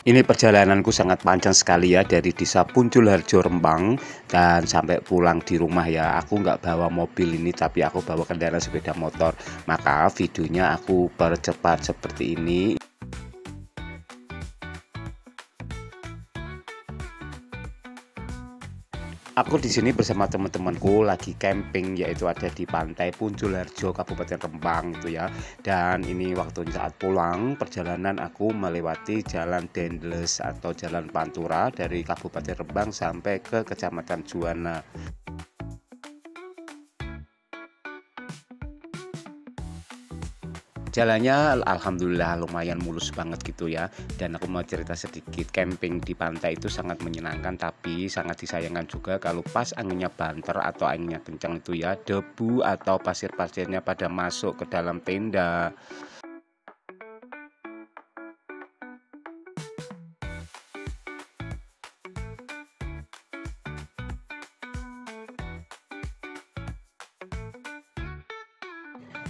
Ini perjalananku sangat panjang sekali ya, dari Desa Punjulharjo Rembang dan sampai pulang di rumah ya. Aku nggak bawa mobil ini, tapi aku bawa kendaraan sepeda motor. Maka videonya aku percepat seperti ini. Aku di sini bersama teman-temanku lagi camping, yaitu ada di Pantai Punjulharjo, Kabupaten Rembang itu ya. Dan ini waktunya saat pulang perjalanan, aku melewati Jalan Dendles atau Jalan Pantura dari Kabupaten Rembang sampai ke Kecamatan Juwana. Jalannya alhamdulillah lumayan mulus banget gitu ya. Dan aku mau cerita sedikit, camping di pantai itu sangat menyenangkan, tapi sangat disayangkan juga kalau pas anginnya banter atau anginnya kencang itu ya, debu atau pasir-pasirnya pada masuk ke dalam tenda.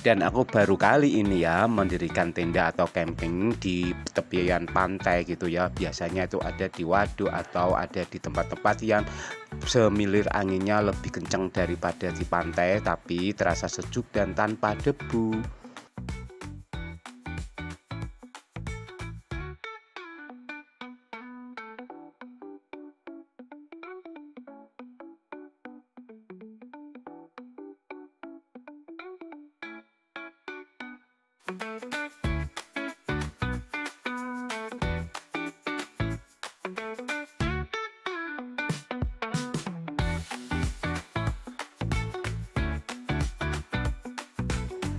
Dan aku baru kali ini ya mendirikan tenda atau camping di tepian pantai gitu ya. Biasanya itu ada di waduk atau ada di tempat-tempat yang semilir anginnya lebih kencang daripada di pantai, tapi terasa sejuk dan tanpa debu.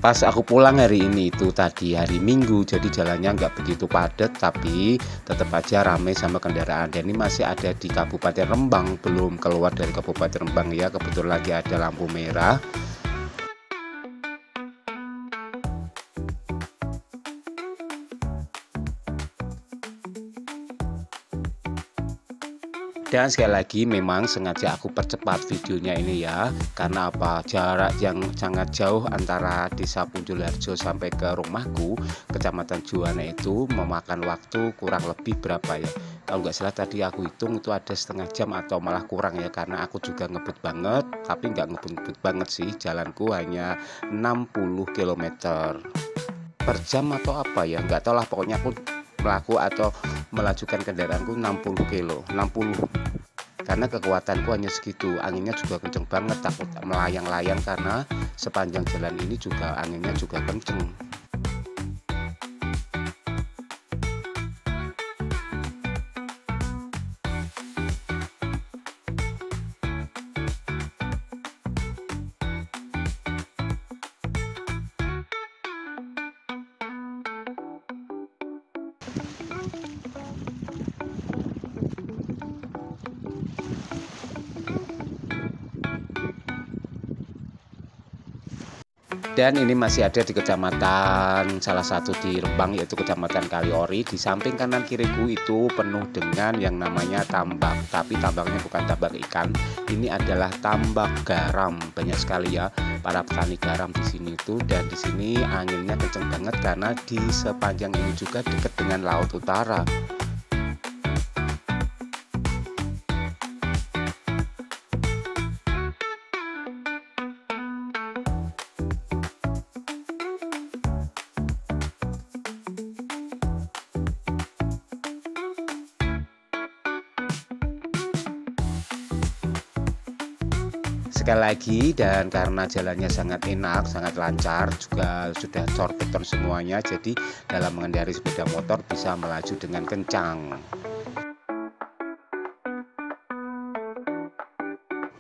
Pas aku pulang hari ini itu tadi hari Minggu, jadi jalannya nggak begitu padat, tapi tetap aja ramai sama kendaraan. Dan ini masih ada di Kabupaten Rembang, belum keluar dari Kabupaten Rembang ya. Kebetulan lagi ada lampu merah. Dan sekali lagi memang sengaja aku percepat videonya ini ya. Karena apa? Jarak yang sangat jauh antara Desa Punjulharjo sampai ke rumahku, Kecamatan Juwana, itu memakan waktu kurang lebih berapa ya? Kalau nggak salah tadi aku hitung itu ada setengah jam atau malah kurang ya. Karena aku juga ngebut banget, tapi nggak ngebut-ngebut banget sih. Jalanku hanya 60 km per jam atau apa ya, nggak tahu lah, pokoknya aku melaku atau melajukan kendaraanku 60 kilo 60, karena kekuatanku hanya segitu. Anginnya juga kenceng banget, takut melayang-layang karena sepanjang jalan ini juga anginnya juga kenceng. Dan ini masih ada di kecamatan salah satu di Rembang, yaitu Kecamatan Kaliori. Di samping kanan kiriku itu penuh dengan yang namanya tambak, tapi tambaknya bukan tambak ikan. Ini adalah tambak garam. Banyak sekali ya para petani garam di sini tuh, dan di sini anginnya kenceng banget karena di sepanjang ini juga dekat dengan Laut Utara. Sekali lagi, dan karena jalannya sangat enak, sangat lancar, juga sudah cor beton semuanya, jadi dalam mengendarai sepeda motor bisa melaju dengan kencang.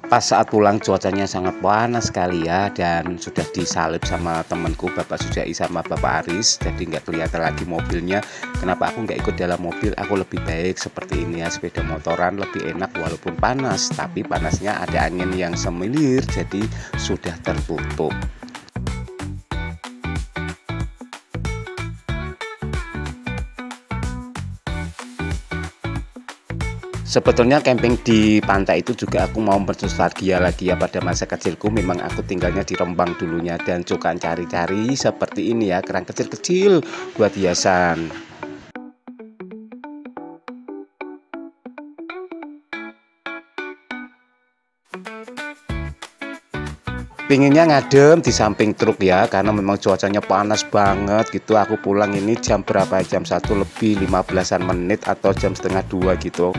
Pas saat pulang cuacanya sangat panas sekali ya, dan sudah disalip sama temanku Bapak Sujai sama Bapak Aris, jadi nggak kelihatan lagi mobilnya. Kenapa aku nggak ikut dalam mobil? Aku lebih baik seperti ini ya, sepeda motoran lebih enak walaupun panas, tapi panasnya ada angin yang semilir, jadi sudah tertutup. Sebetulnya camping di pantai itu juga aku mau bernostalgia lagi ya pada masa kecilku. Memang aku tinggalnya di Rembang dulunya, dan suka cari-cari seperti ini ya, kerang kecil-kecil buat hiasan. Pinginnya ngadem di samping truk ya, karena memang cuacanya panas banget gitu. Aku pulang ini jam berapa? Jam 1 lebih 15-an menit atau jam setengah 2 gitu.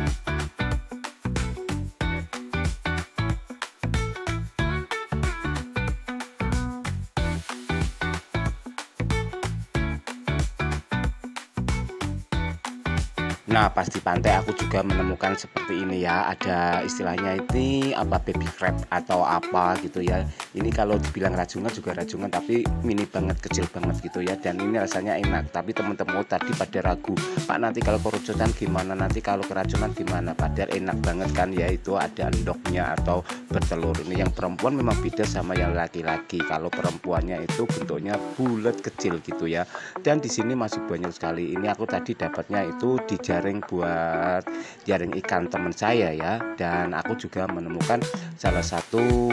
Nah, pas di pantai aku juga menemukan seperti ini ya. Ada istilahnya ini apa, baby crab atau apa gitu ya. Ini kalau dibilang rajungan juga rajungan, tapi mini banget, kecil banget gitu ya. Dan ini rasanya enak. Tapi teman-teman tadi pada ragu, Pak nanti kalau kerucutan gimana, nanti kalau keracunan gimana. Padahal enak banget kan ya, itu ada endoknya atau bertelur. Ini yang perempuan memang beda sama yang laki-laki. Kalau perempuannya itu bentuknya bulat kecil gitu ya. Dan di sini masih banyak sekali. Ini aku tadi dapatnya itu di jaring buat jaring ikan teman saya ya. Dan aku juga menemukan salah satu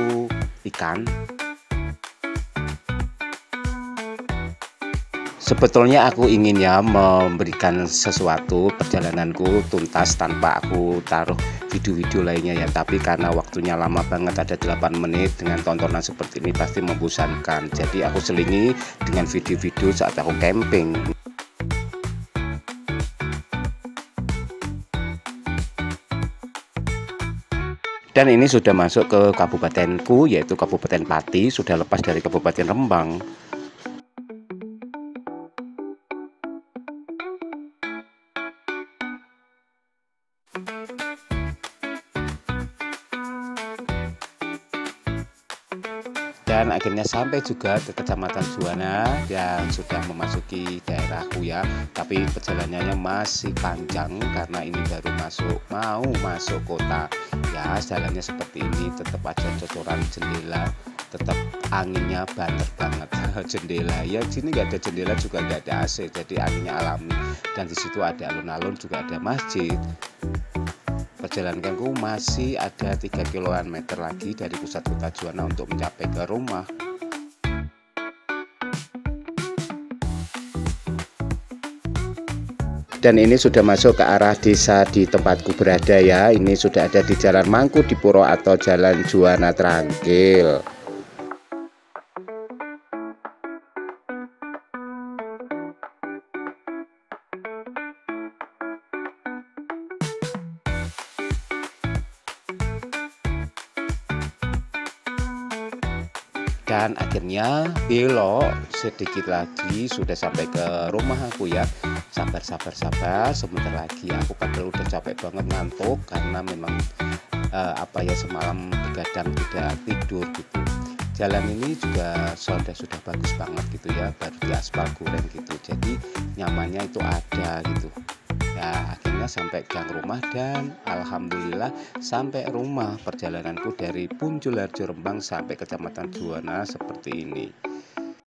ikan. Sebetulnya aku ingin ya memberikan sesuatu perjalananku tuntas tanpa aku taruh video-video lainnya ya. Tapi karena waktunya lama banget, ada 8 menit, dengan tontonan seperti ini pasti membosankan. Jadi aku selingi dengan video-video saat aku camping. Dan ini sudah masuk ke kabupatenku, yaitu Kabupaten Pati, sudah lepas dari Kabupaten Rembang. Dan akhirnya sampai juga ke Kecamatan Juwana yang sudah memasuki daerahku ya. Tapi perjalanannya masih panjang karena ini baru mau masuk kota. Ya, jalannya seperti ini, tetap aja cocoran jendela, tetap anginnya banter banget. Jendela ya, sini nggak ada jendela juga nggak ada AC, jadi anginnya alami. Dan di situ ada alun-alun, juga ada masjid. Perjalananku masih ada 3 km lagi dari pusat kota Juwana untuk mencapai ke rumah. Dan ini sudah masuk ke arah desa di tempatku berada ya. Ini sudah ada di Jalan Mangkudipuro atau Jalan Juwana Trangkil. Dan akhirnya belok sedikit lagi sudah sampai ke rumah aku ya. Sabar sebentar lagi. Aku padahal udah capek banget, ngantuk karena memang semalam begadang tidak tidur gitu. Jalan ini juga sudah bagus banget gitu ya, baru di aspal goreng gitu, jadi nyamannya itu ada gitu. Ya, akhirnya sampai gang rumah dan alhamdulillah sampai rumah. Perjalananku dari Punjul Harjo Rembang sampai Kecamatan Juwana seperti ini.